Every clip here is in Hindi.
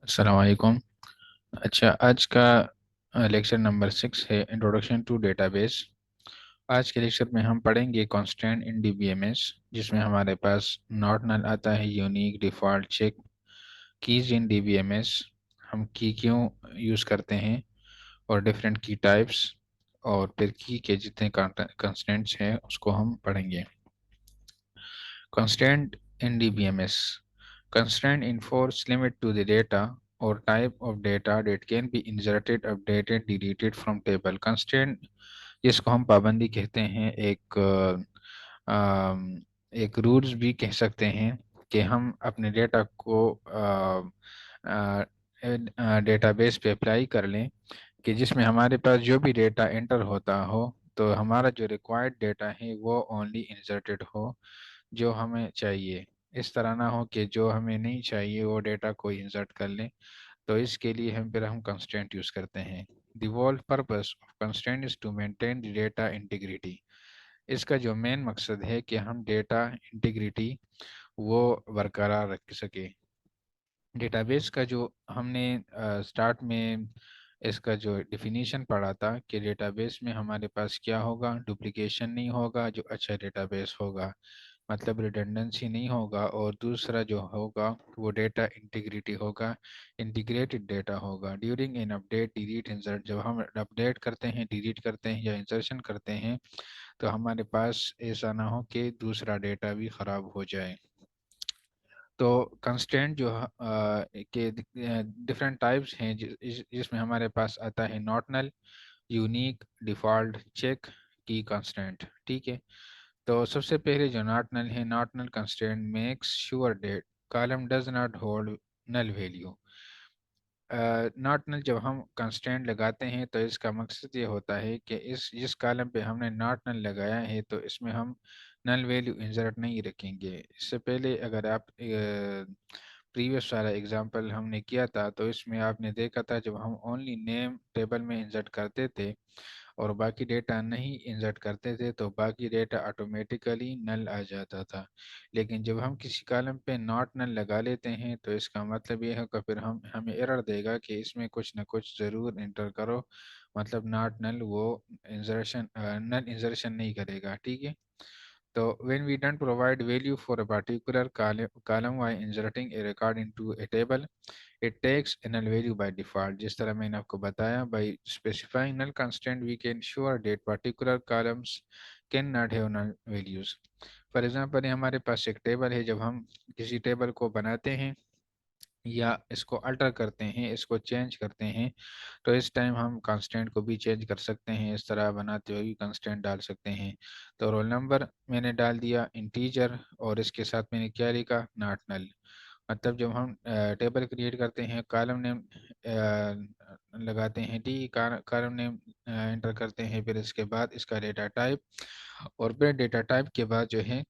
अस्सलाम वालेकुम। अच्छा, आज का लेक्चर नंबर 6 है इंट्रोडक्शन टू डेटाबेस। आज के लेक्चर में हम पढ़ेंगे कंस्ट्रेंट इन डीबीएमएस, जिसमें हमारे पास नॉट नल आता है, unique, default, check, keys in DBMS, हम की क्यों यूज़ करते हैं, और डिफरेंट की टाइप्स, और फिर की के जितने कंस्ट्रेंट्स हैं उसको हम पढ़ेंगे। Constraint in DBMS. Constraint enforce limit to the data or type of data that can be inserted, updated, deleted from table. Constraint जिसको हम पाबंदी कहते हैं, एक रूल्स भी कह सकते हैं कि हम अपने डेटा को डेटाबेस पे अप्लाई कर लें कि जिसमें हमारे पास जो भी डेटा एंटर होता हो तो हमारा जो रिक्वायर्ड डेटा है वो ओनली इंसर्टेड हो, जो हमें चाहिए। इस तरह ना हो कि जो हमें नहीं चाहिए वो डेटा को इंसर्ट कर लें। तो इसके लिए हम कंस्ट्रेंट यूज़ करते हैं। The whole purpose of constraint is to maintain the data integrity. इसका जो मेन मकसद है कि हम डेटा इंटीग्रिटी वो बरकरार रख सके। डेटाबेस का जो हमने स्टार्ट में इसका जो डिफिनीशन पढ़ा था कि डेटाबेस में हमारे पास क्या होगा, डुप्लीकेशन नहीं होगा, जो अच्छा डेटाबेस होगा, मतलब रिडंडेंसी नहीं होगा, और दूसरा जो होगा वो डेटा इंटीग्रिटी होगा, इंटीग्रेटेड डेटा होगा। During in update, delete, insert, जब हम अपडेट करते हैं, डिलीट करते हैं या इंसर्शन करते हैं तो हमारे पास ऐसा ना हो कि दूसरा डेटा भी ख़राब हो जाए। तो कंस्ट्रेंट जो के डिफरेंट टाइप्स हैं, जिसमें हमारे पास आता है not null, unique, default, check, key constraint. ठीक है, तो सबसे पहले जो नॉट नल है, not null constraint makes sure that column does not hold null value. Not null जब हम कंस्ट्रेंट लगाते हैं तो इसका मकसद ये होता है कि इस जिस कॉलम पे हमने नॉट नल लगाया है तो इसमें हम नल वैल्यू इंसर्ट नहीं रखेंगे। इससे पहले अगर आप प्रीवियस वाला एग्जांपल हमने किया था तो इसमें आपने देखा था जब हम ओनली नेम टेबल में इंसर्ट करते थे और बाकी डेटा नहीं इंसर्ट करते थे तो बाकी डेटा ऑटोमेटिकली नल आ जाता था। लेकिन जब हम किसी कॉलम पे नॉट नल लगा लेते हैं तो इसका मतलब ये है कि फिर हम हमें एरर देगा कि इसमें कुछ ना कुछ ज़रूर इंटर करो, मतलब नॉट नल वो इंसर्शन नल इंसर्शन नहीं करेगा। ठीक है, so when we don't provide value for a particular column while inserting a record into a table, it takes a null value by default. जिस तरह मैंने आपको बताया, by specifying null constant we can ensure that particular columns cannot have null values. For example, ये हमारे पास एक टेबल है, जब हम किसी टेबल को बनाते हैं या इसको अल्टर करते हैं, इसको चेंज करते हैं, तो इस टाइम हम कांस्टेंट को भी चेंज कर सकते हैं। इस तरह बनाते हुए भी कांस्टेंट डाल सकते हैं। तो रोल नंबर मैंने डाल दिया इंटीजर और इसके साथ मैंने क्या लिखा, नॉट नल। मतलब जब हम टेबल क्रिएट करते हैं, कॉलम नेम लगाते हैं, टी कॉलम नेम एंटर करते हैं, फिर इसके बाद इसका डेटा टाइप, और फिर डेटा टाइप के बाद जो है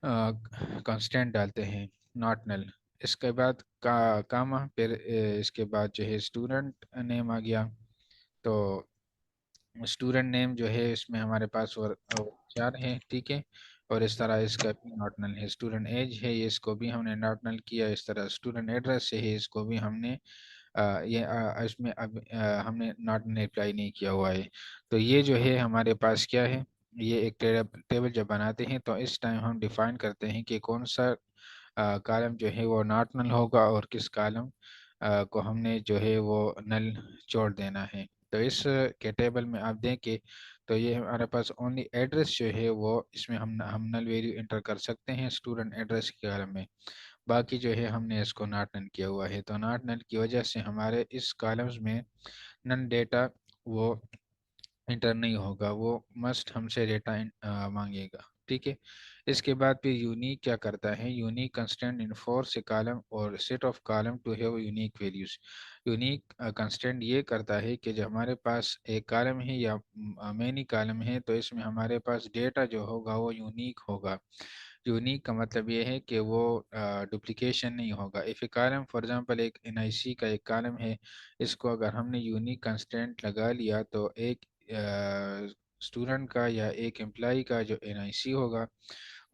कांस्टेंट डालते हैं, नॉट नल। इसके बाद का कामा, फिर इसके बाद जो है स्टूडेंट नेम आ गया। तो स्टूडेंट नेम जो है इसमें हमारे पास और चार हैं। ठीक है, और इस तरह इसका भी नॉट नल है। स्टूडेंट एज है, ये इसको भी हमने नॉट नल किया। इस तरह स्टूडेंट एड्रेस है, इसको भी हमने इसमें अब हमने नॉट नल अप्लाई नहीं किया हुआ है। तो ये जो है हमारे पास क्या है, ये एक टेबल जब बनाते हैं तो इस टाइम हम डिफाइन करते हैं कि कौन सा कॉलम जो है वो नॉट नल होगा और किस कॉलम को हमने जो है वो नल छोड़ देना है। तो इस के टेबल में आप देखें तो ये हमारे पास ओनली एड्रेस जो है वो इसमें हम नल वैल्यू इंटर कर सकते हैं स्टूडेंट एड्रेस के कॉलम में। बाकी जो है हमने इसको नॉट नल किया हुआ है, तो नॉट नल की वजह से हमारे इस कॉलम्स में नन डेटा वो इंटर नहीं होगा, वो मस्ट हमसे डेटा मांगेगा। ठीक है, इसके बाद फिर यूनिक क्या करता है, unique constant enforce a column और set of column to have unique values. Unique constant ये करता है कि जो हमारे पास एक कॉलम है या मैनी कॉलम है तो इसमें हमारे पास डेटा जो होगा वो यूनिक होगा। यूनिक का मतलब ये है कि वो डुप्लीकेशन नहीं होगा। If A column for example एक एनआईसी का एक कॉलम है, इसको अगर हमने यूनिक कंस्टेंट लगा लिया तो एक स्टूडेंट का या एक एम्प्लॉय का जो एनआईसी होगा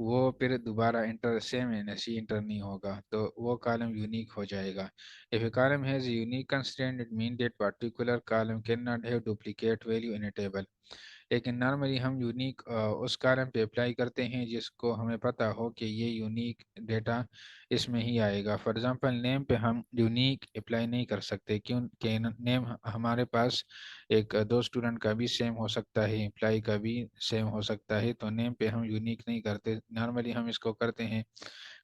वो फिर दोबारा इंटर सेम है सी इंटर नहीं होगा, तो वो कॉलम यूनिक हो जाएगा। If A column has unique constraint it mean that particular column can not have duplicate value in a table. लेकिन नॉर्मली हम यूनिक उस कॉलम पे अप्लाई करते हैं जिसको हमें पता हो कि ये यूनिक डेटा इसमें ही आएगा। फॉर एग्जांपल नेम पे हम यूनिक अप्लाई नहीं कर सकते, क्योंकि नेम हमारे पास एक दो स्टूडेंट का भी सेम हो सकता है, एम्प्लॉय का भी सेम हो सकता है, तो नेम पे हम यूनिक नहीं करते। नॉर्मली हम इसको करते हैं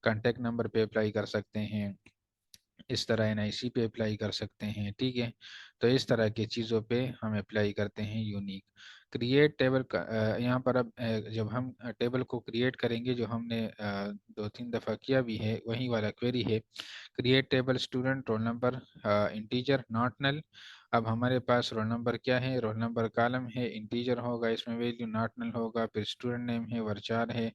कॉन्टैक्ट नंबर पे अप्लाई कर सकते हैं, इस तरह एनआईसी पे अप्लाई कर सकते हैं, ठीक है। तो इस तरह की चीज़ों पे हम अप्लाई करते हैं यूनिक। क्रिएट टेबल का यहाँ पर अब जब हम टेबल को क्रिएट करेंगे, जो हमने दो तीन दफ़ा किया भी है, वही वाला क्वेरी है। Create table student roll number integer not null. अब हमारे पास रोल नंबर क्या है, रोल नंबर कॉलम है, इंटीजर होगा, इसमें वैल्यू नॉट नल होगा, फिर स्टूडेंट नेम है वर्चार है,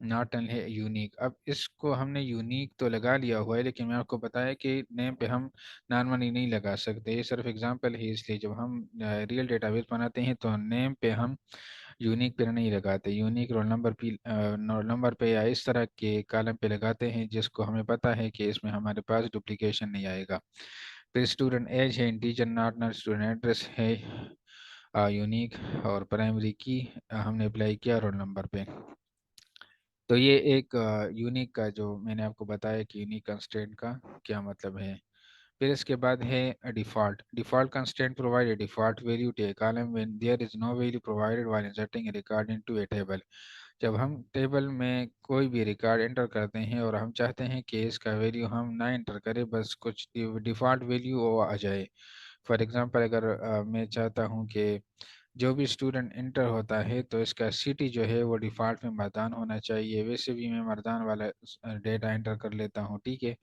नॉट नल है यूनिक। अब इसको हमने यूनिक तो लगा लिया हुआ है, लेकिन मैं आपको बताया कि नेम पे हम नॉर्मली नहीं लगा सकते, ये सिर्फ एग्जांपल है। इसलिए जब हम रियल डेटाबेस बनाते हैं तो नेम पे हम यूनिक पे नहीं लगाते, यूनिक रोल नंबर पे या इस तरह के कॉलम पे लगाते हैं जिसको हमें पता है कि इसमें हमारे पास डुप्लीकेशन नहीं आएगा। फिर स्टूडेंट एज है integer not null, student address है यूनिक, और प्राइमरी की हमने अप्लाई किया रोल नंबर पे। तो ये एक यूनिक का जो मैंने आपको बताया कि यूनिक कंस्ट्रेंट का क्या मतलब है। फिर इसके बाद है default. Default constraint provide a default value to a column when there is no value provided while inserting a record into a table. जब हम टेबल में कोई भी रिकॉर्ड एंटर करते हैं और हम चाहते हैं कि इसका वैल्यू हम ना एंटर करें, बस कुछ डिफॉल्ट वैल्यू वो आ जाए। फॉर एग्जांपल अगर मैं चाहता हूं कि जो भी स्टूडेंट इंटर होता है तो इसका सिटी जो है वो डिफ़ॉल्ट में मर्दान होना चाहिए, वैसे भी मैं मर्दान वाला डेटा एंटर कर लेता हूँ, ठीक है।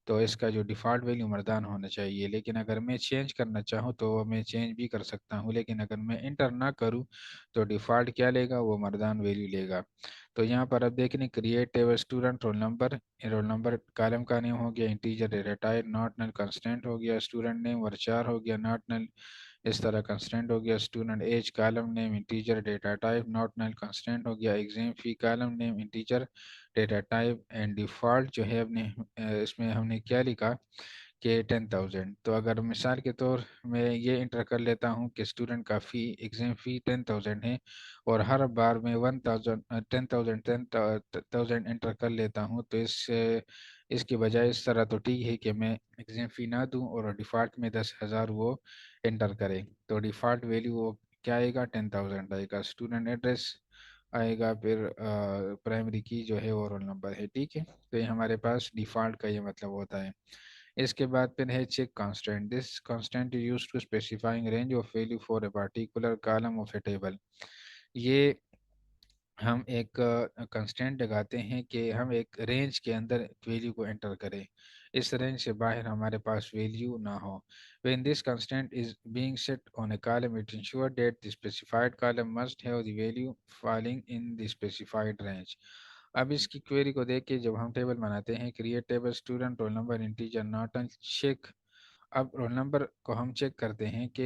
तो इसका जो डिफ़ॉल्ट वैल्यू मर्दान होना चाहिए, लेकिन अगर मैं चेंज करना चाहूँ तो मैं चेंज भी कर सकता हूँ, लेकिन अगर मैं इंटर ना करूँ तो डिफ़ॉल्ट क्या लेगा, वो मर्दान वैल्यू लेगा। तो यहाँ पर अब देखने create table student roll number column का नेम हो गया, integer data type not null, constant हो गया, स्टूडेंट नेम वर्चार हो गया नॉट नल, इस तरह कंस्टेंट हो गया, student age column name integer data type not null, constant हो गया, exam fee column name integer data type, and default जो है अपने इसमें हमने क्या लिखा कि 10,000। तो अगर मिसाल के तौर में ये इंटर कर लेता हूँ कि स्टूडेंट का फ़ी एग्जाम फ़ी 10,000 है, और हर बार मैं 1,000 10,000 एंटर कर लेता हूँ, तो इसकी बजाय इस तरह तो ठीक है कि मैं एग्जाम फ़ी ना दूँ और डिफ़ॉल्ट में 10,000 वो एंटर करें। तो डिफ़ॉल्ट वैल्यू वो क्या आएगा, 10,000 आएगा। स्टूडेंट एड्रेस आएगा, फिर प्राइमरी की जो है वो रोल नंबर है, ठीक है। तो ये हमारे पास डिफ़ॉल्ट का ये मतलब होता है। इसके बाद फिर है check constant. This constant is used to specifying range of value for a particular column of a table. ये हम एक कंस्टेंट लगाते हैं कि हम एक रेंज के अंदर वैल्यू को एंटर करें, इस रेंज से बाहर हमारे पास वैल्यू ना हो। when this constant is being set on a column it ensures that the specified column must have the value falling in the specified range। अब इसकी क्वेरी को देख के जब हम टेबल बनाते हैं, create table student roll number integer not check. अब रोल नंबर को हम चेक करते हैं कि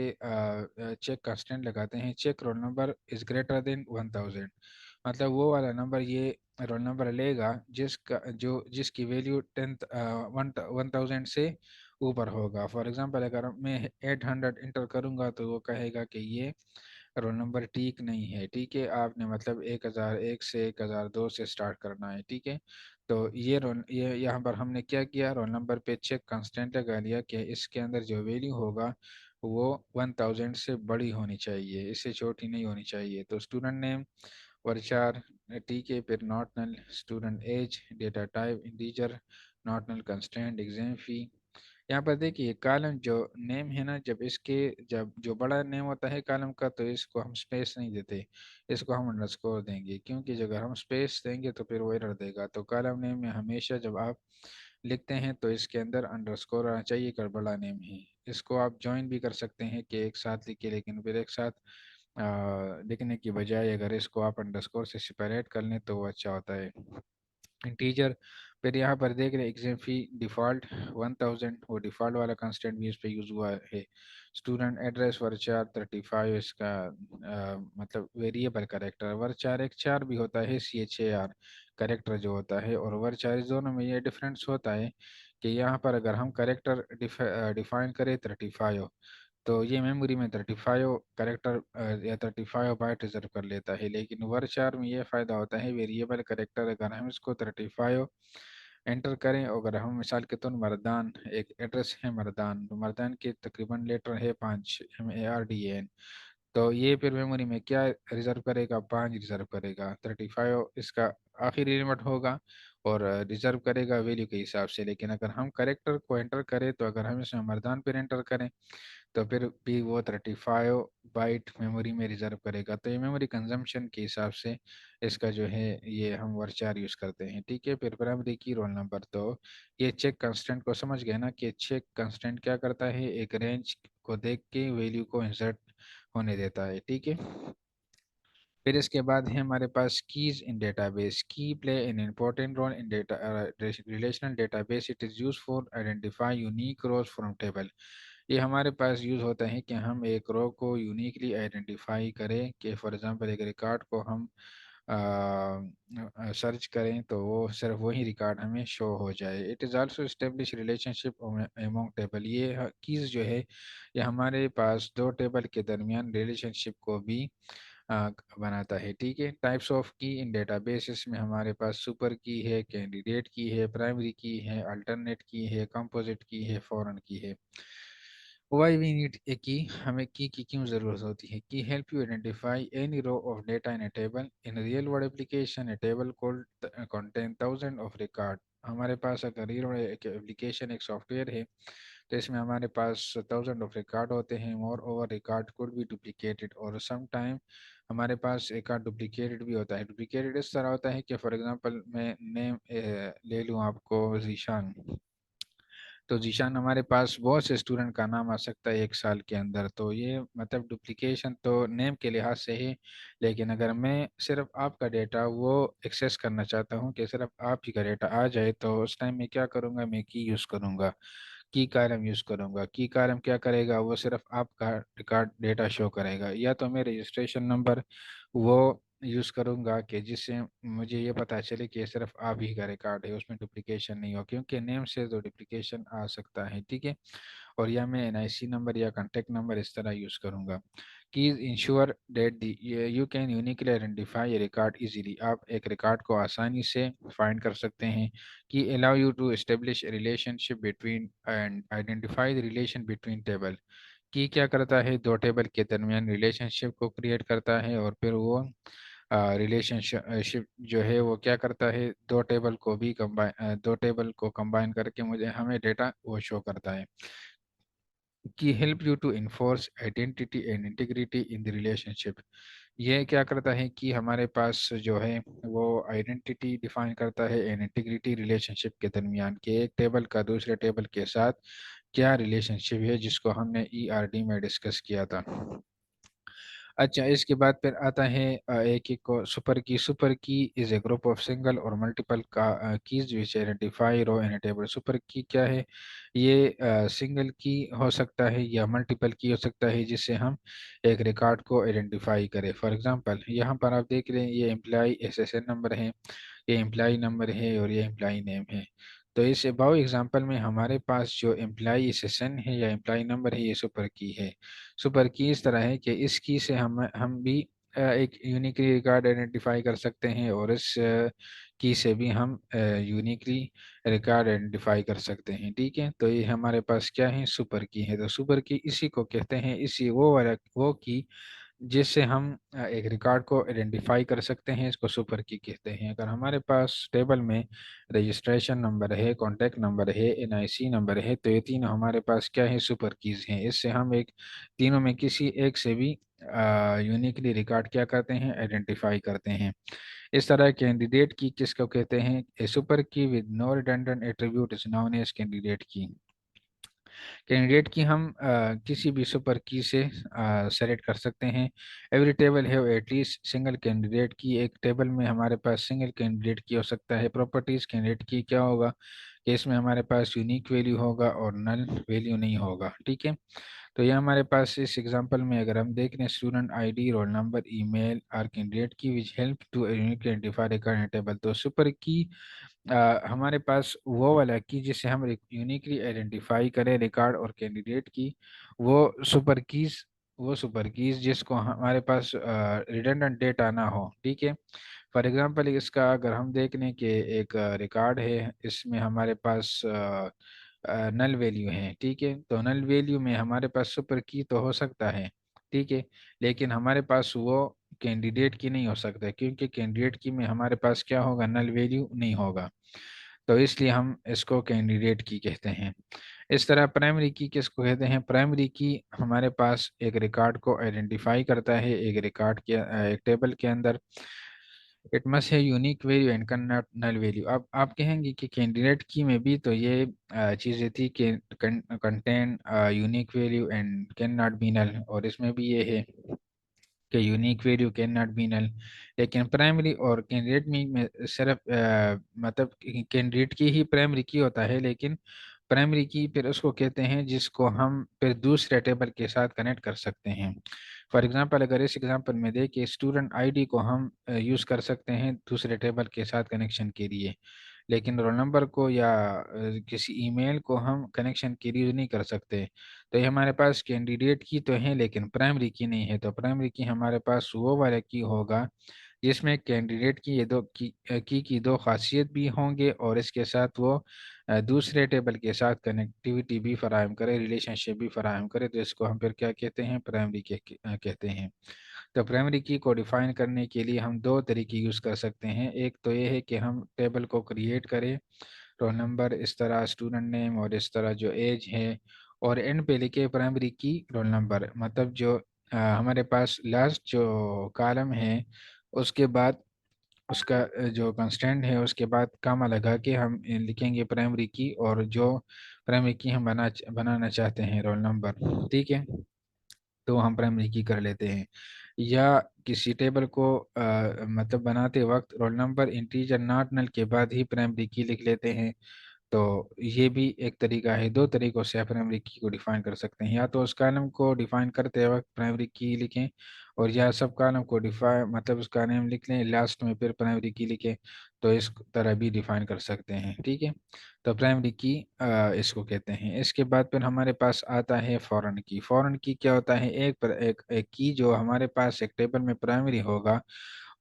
चेक कांस्टेंट लगाते हैं, check roll number is greater than 1,000। मतलब वो वाला नंबर ये रोल नंबर लेगा जिसकी वैल्यू 1,000 से ऊपर होगा। फॉर एग्जांपल अगर मैं 800 इंटर करूंगा तो वो कहेगा कि ये रोल नंबर ठीक नहीं है, ठीक है, आपने मतलब 1,001 से 1,002 से स्टार्ट करना है, ठीक है। तो ये यहाँ पर हमने क्या किया, रोल नंबर पे चेक कांस्टेंट लगा लिया कि इसके अंदर जो वैल्यू होगा वो 1,000 से बड़ी होनी चाहिए, इससे छोटी नहीं होनी चाहिए। तो स्टूडेंट नेम वर्चार, ठीक है, फिर not null, student age data type integer not null, constant exam fee. यहाँ पर देखिए कॉलम जो नेम है ना, जब जो बड़ा नेम होता है कॉलम का तो इसको हम स्पेस नहीं देते, इसको हम अंडरस्कोर देंगे, क्योंकि अगर हम स्पेस देंगे तो फिर वो एरर देगा। तो कॉलम नेम में हमेशा जब आप लिखते हैं तो इसके अंदर अंडरस्कोर आना चाहिए अगर बड़ा नेम है। इसको आप ज्वाइन भी कर सकते हैं कि एक साथ लिखिए, लेकिन फिर एक साथ लिखने की बजाय अगर इसको आप अंडरस्कोर से सेपरेट कर लें तो वो अच्छा होता है। इंटीजर। फिर यहाँ पर देख रहे हैं एग्जाम फी डिफ़ॉल्ट 1000, वो डिफ़ॉल्ट वाला कंस्टेंट भी इस पे यूज़ हुआ है। स्टूडेंट एड्रेस वर्चार 35, इसका मतलब वेरिएबल करेक्टर। वर्चार एक चार भी होता है, CHAR करेक्टर जो होता है, और वर्चार, इस दोनों में ये डिफरेंस होता है कि यहाँ पर अगर हम करेक्टर डिफाइन करें 35, तो ये मेमोरी में 35 करेक्टर या 35 बाइट रिजर्व कर लेता है। लेकिन वर्चार में ये फ़ायदा होता है, वेरिएबल करेक्टर अगर हम इसको 35 एंटर करें, और अगर हम मिसाल के तौर मर्दान, एक एड्रेस है मर्दान, तो मर्दान के तकरीबन लेटर है 5, MARDAN, तो ये फिर मेमोरी में क्या रिजर्व करेगा, 5 रिजर्व करेगा। 35 इसका आखिरी लिमिट होगा, और रिजर्व करेगा वैल्यू के हिसाब से। लेकिन अगर हम करेक्टर को एंटर करें, तो अगर हम इसमें मर्दान पर एंटर करें, तो फिर भी वो 35 बाइट मेमोरी में रिजर्व करेगा। तो ये मेमोरी कंजम्पशन के हिसाब से इसका जो है ये हम वर्चार यूज़ करते हैं। ठीक है, फिर प्राइमरी की रोल नंबर। तो ये चेक कंस्टेंट को समझ गए ना, कि चेक कंस्टेंट क्या करता है, एक रेंज को देख के वैल्यू को इंसर्ट होने देता है। ठीक है, फिर इसके बाद है हमारे पास keys in database. Key play an important role in data relational database. It is use for identify unique rows from table. ये हमारे पास यूज़ होता है कि हम एक रो को यूनिकली आइडेंटिफाई करें, कि फॉर एग्जांपल एक रिकॉर्ड को हम सर्च करें, तो वो सिर्फ वही रिकॉर्ड हमें शो हो जाए। It is also establish relationship among table. ये कीज़ जो है, ये हमारे पास दो टेबल के दरमियान रिलेशनशिप को भी बनाता है। ठीक है, टाइप्स ऑफ की इन डेटाबेसेस में हमारे पास सुपर की है, कैंडिडेट की है, प्राइमरी की है, अल्टरनेट की है, कंपोजिट की है, फॉरेन की है। वाई वी नीड ए की, हमें की क्यों ज़रूरत होती है? Key help you identify any row of data in a table. In real world application a table could contain thousand of record. हमारे पास अगर रियल वर्ल्ड एक एप्लीकेशन, एक सॉफ्टवेयर है, तो इसमें हमारे पास थाउजेंड ऑफ रिकॉर्ड होते हैं। More over record could be duplicated, और सम टाइम हमारे पास एक आध डुप्लीकेटेड भी होता है। डुप्लीकेटेड इस तरह होता है कि फॉर एग्जांपल मैं नेम ले लूँ आपको, जीशान। तो जीशान, हमारे पास बहुत से स्टूडेंट का नाम आ सकता है एक साल के अंदर, तो ये मतलब डुप्लीकेशन तो नेम के लिहाज से ही। लेकिन अगर मैं सिर्फ आपका डेटा वो एक्सेस करना चाहता हूँ, कि सिर्फ आप ही का डेटा आ जाए, तो उस टाइम मैं क्या करूँगा, मैं की यूज़ करूँगा, की कॉलम यूज़ करूँगा। की कॉलम क्या करेगा, वो सिर्फ आपका रिकॉर्ड डेटा शो करेगा। या तो मैं रजिस्ट्रेशन नंबर वो यूज़ करूँगा, कि जिससे मुझे ये पता चले कि ये सिर्फ आप ही का रिकॉर्ड है, उसमें डुप्लीकेशन नहीं हो, क्योंकि नेम से तो डुप्लीकेशन आ सकता है। ठीक है, और या मैं NIC नंबर या कॉन्टैक्ट नंबर इस तरह यूज़ करूँगा। Keys ensure that the you can uniquely identify A record easily. आप एक रिकॉर्ड को आसानी से फाइंड कर सकते हैं। Key allow you to establish relationship between and identify the relation between table. की क्या करता है, दो टेबल के दरमियान रिलेशनशिप को क्रिएट करता है, और फिर वो रिलेशनशिप जो है वो क्या करता है, दो टेबल को कंबाइन करके मुझे हमें डेटा वो शो करता है। Key help you to enforce identity and integrity in the relationship. ये क्या करता है कि हमारे पास जो है वो आइडेंटिटी डिफाइन करता है एंड इंटीग्रिटी रिलेशनशिप के दरमियान, कि एक टेबल का दूसरे टेबल के साथ क्या रिलेशनशिप है, जिसको हमने ERD में डिस्कस किया था। अच्छा, इसके बाद फिर आता है एक एक को super key is a group of single और मल्टीपल का keys which identify row in table. Super key क्या है, ये सिंगल की हो सकता है या मल्टीपल की हो सकता है, जिससे हम एक रिकॉर्ड को आइडेंटिफाई करें। फॉर एग्जांपल यहाँ पर आप देख रहे हैं, ये एम्प्लॉय SSN नंबर है, ये एम्प्लॉय नंबर है, और ये एम्प्लॉय नेम है। तो इस अबाउ एग्जांपल में हमारे पास जो एम्प्लॉय SSN है या एम्प्लॉय नंबर है, ये सुपर की है। सुपर की इस तरह है कि इस की से हम भी एक यूनिकली रिकॉर्ड आइडेंटिफाई कर सकते हैं, और इस की से भी हम यूनिकली रिकॉर्ड आइडेंटिफाई कर सकते हैं। ठीक है, तो ये हमारे पास क्या है, सुपर की है। तो सुपर की इसी को कहते हैं, इसी वो वाला वो की जिससे हम एक रिकॉर्ड को आइडेंटिफाई कर सकते हैं, इसको सुपर की कहते हैं। अगर हमारे पास टेबल में रजिस्ट्रेशन नंबर है, कॉन्टैक्ट नंबर है, NIC नंबर है, तो ये तीनों हमारे पास क्या है, सुपर कीज हैं। इससे हम एक तीनों में किसी एक से भी यूनिकली रिकॉर्ड क्या करते हैं, आइडेंटिफाई करते हैं। इस तरह कैंडिडेट की किसको कहते हैं, a super key with no redundant attribute is known as candidate key. Candidate key हम किसी भी सुपर की से सेलेक्ट कर सकते हैं। एवरी टेबल है एटलीस्ट सिंगल कैंडिडेट की, एक टेबल में हमारे पास सिंगल कैंडिडेट की हो सकता है। प्रॉपर्टीज कैंडिडेट की क्या होगा कि इसमें हमारे पास यूनिक वैल्यू होगा और नल वैल्यू नहीं होगा, ठीक है। तो ये हमारे पास इस एग्जांपल में अगर हम देख लें, student ID, roll number, email are candidate key which help to unique identify record table. तो सुपर की हमारे पास वो वाला की जिसे हम यूनिकली आइडेंटिफाई करें रिकॉर्ड और कैंडिडेट की, वो सुपर कीज वो सुपर कीज जिसको हमारे पास रिडंडेंट डेटा ना हो, ठीक है। फॉर एग्जांपल इसका अगर हम देख लें कि एक रिकॉर्ड है, इसमें हमारे पास नल वैल्यू है, ठीक है। तो नल वैल्यू में हमारे पास सुपर की तो हो सकता है, ठीक है, लेकिन हमारे पास वो कैंडिडेट की नहीं हो सकता, क्योंकि कैंडिडेट की में हमारे पास क्या होगा, नल वैल्यू नहीं होगा। तो इसलिए हम इसको कैंडिडेट की कहते हैं। इस तरह प्राइमरी की किसको कहते हैं, प्राइमरी की हमारे पास एक रिकॉर्ड को आइडेंटिफाई करता है, एक रिकॉर्ड के एक टेबल के अंदर। इट मस्ट है unique value and not null value. अब आप कहेंगे कि कैंडिडेट की में भी तो ये चीज़ें थी कि contain unique value and can not be null, और इसमें भी ये है कि unique value can not be null. लेकिन प्राइमरी और कैंडिडेट में सिर्फ मतलब कैंडिडेट की ही प्राइमरी की होता है, लेकिन प्राइमरी की फिर उसको कहते हैं जिसको हम फिर दूसरे टेबल के साथ कनेक्ट कर सकते हैं। फॉर एग्जांपल अगर इस एग्जांपल में देखिए, स्टूडेंट आईडी को हम यूज़ कर सकते हैं दूसरे टेबल के साथ कनेक्शन के लिए, लेकिन रोल नंबर को या किसी ईमेल को हम कनेक्शन के लिए यूज़ नहीं कर सकते। तो ये हमारे पास कैंडिडेट की तो है लेकिन प्राइमरी की नहीं है। तो प्राइमरी की हमारे पास वो वाला की होगा जिसमें कैंडिडेट की ये दो की दो खासियत भी होंगे, और इसके साथ वो दूसरे टेबल के साथ कनेक्टिविटी भी फराहम करे, रिलेशनशिप भी फराहम करे। तो इसको हम फिर क्या कहते हैं, प्राइमरी कहते हैं। तो प्राइमरी की को डिफाइन करने के लिए हम दो तरीके यूज़ कर सकते हैं। एक तो ये है कि हम टेबल को क्रिएट करें, रोल नंबर इस तरह, स्टूडेंट नेम और इस तरह जो एज है, और एंड पे लिखे प्राइमरी की रोल नंबर, मतलब जो हमारे पास लास्ट जो कॉलम है उसके बाद उसका जो कंस्टेंट है उसके बाद कामा लगा के हम लिखेंगे प्राइमरी की, और जो प्राइमरी की हम बनाना चाहते हैं रोल नंबर, ठीक है, तो हम प्राइमरी की कर लेते हैं। या किसी टेबल को मतलब बनाते वक्त roll number integer not null के बाद ही प्राइमरी की लिख लेते हैं। तो ये भी एक तरीका है। दो तरीकों से आप प्राइमरी की को डिफाइन कर सकते हैं, या तो उस कॉलम को डिफाइन करते वक्त प्राइमरी की लिखें, और या सब कॉलम को डिफाइन मतलब उसका नेम लिख लें, लास्ट में फिर प्राइमरी की लिखें। तो इस तरह भी डिफाइन कर सकते हैं, ठीक है। तो प्राइमरी की इसको कहते हैं। इसके बाद फिर हमारे पास आता है फॉरेन की। फॉरेन की क्या होता है, एक की जो हमारे पास एक टेबल में प्राइमरी होगा,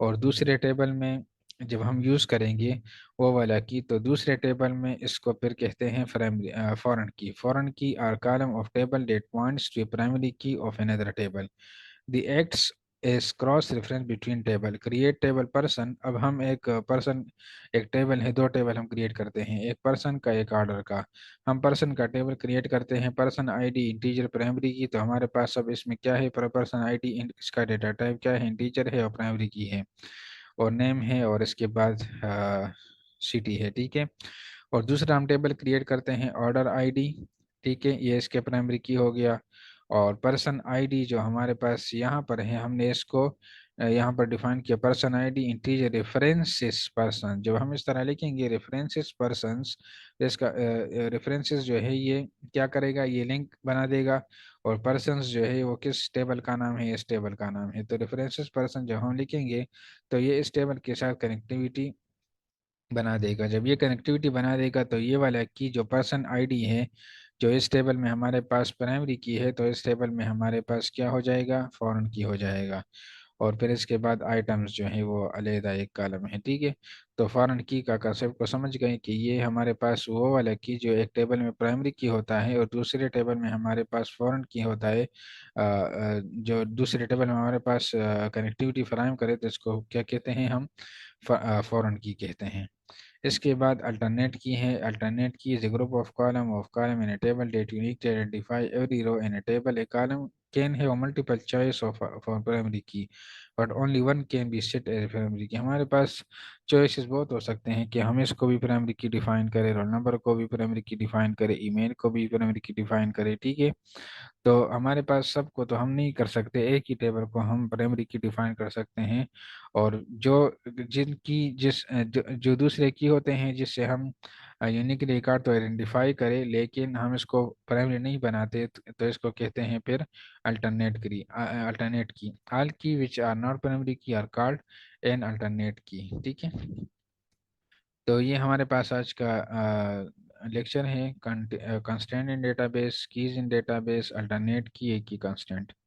और दूसरे टेबल में जब हम यूज़ करेंगे वो वाला की, तो दूसरे टेबल में इसको फिर कहते हैं primary foreign key. Foreign key are column of table that points to primary key of another table. The acts is cross reference between table. Create table person, अब हम एक पर्सन, एक टेबल है, दो टेबल हम क्रिएट करते हैं, एक पर्सन का एक ऑर्डर का। हम पर्सन का टेबल क्रिएट करते हैं, पर्सन आईडी इंटीजर प्राइमरी की। तो हमारे पास अब इसमें क्या है, पर्सन आईडी, इसका डेटा टाइप क्या है, इंटीजर है और प्राइमरी की है, और नेम है, और इसके बाद सिटी है, ठीक है। और दूसरा हम टेबल क्रिएट करते हैं ऑर्डर आईडी, ठीक है, ये इसके प्राइमरी की हो गया। और पर्सन आईडी जो हमारे पास यहाँ पर है, हमने इसको यहाँ पर डिफाइन किया, person ID integer references person. जब हम इस तरह लिखेंगे रेफरेंसेस पर्सन्स, तो इसका रेफरेंसेस जो है ये क्या करेगा, ये लिंक बना देगा, और पर्सन्स जो है वो किस टेबल का नाम है, इस टेबल का नाम है। तो रेफरेंसेस पर्सन जब हम लिखेंगे तो ये इस टेबल के साथ कनेक्टिविटी बना देगा। जब ये कनेक्टिविटी बना देगा तो ये वाला की जो पर्सन आईडी है, जो इस टेबल में हमारे पास प्राइमरी की है, तो इस टेबल में हमारे पास क्या हो जाएगा, फॉरेन की हो जाएगा। और फिर इसके बाद आइटम्स जो है वो अलहदा एक कॉलम है, ठीक है। तो फॉरेन की का कंसेप्ट को समझ गए कि ये हमारे पास वो वाला की जो एक टेबल में प्राइमरी की होता है और दूसरे टेबल में हमारे पास फॉरेन की होता है, जो दूसरे टेबल में हमारे पास कनेक्टिविटी फराहम करे, तो इसको क्या कहते हैं हम, फॉरेन की कहते हैं। इसके बाद अल्टरनेट की है। Alternate key is a group of column in a table that unique to identify every row in a table. A column can have a multiple choice of for primary key, but only one can be set as primary key। हमारे पास चॉइसेस बहुत हो सकते हैं कि हम इसको भी प्राइमरी की डिफाइन करें, रोल नंबर को भी प्राइमरी की डिफाइन करें, ईमेल को भी प्राइमरी की डिफाइन करें, ठीक है। तो हमारे पास सबको तो हम नहीं कर सकते, एक ही टेबल को हम प्राइमरी की डिफाइन कर सकते हैं। और जो जिनकी जो दूसरे की होते हैं जिससे हम यूनिक रिकॉर्ड तो आइडेंटिफाई करें, लेकिन हम इसको प्राइमरी नहीं बनाते, तो इसको कहते हैं फिर अल्टरनेट की। ऑल की विच आर नॉट प्राइमरी की आर कॉल्ड एन अल्टरनेट की, ठीक है। तो ये हमारे पास आज का लेक्चर है, constant in database, keys in database, alternate key, एक की कंस्टेंट।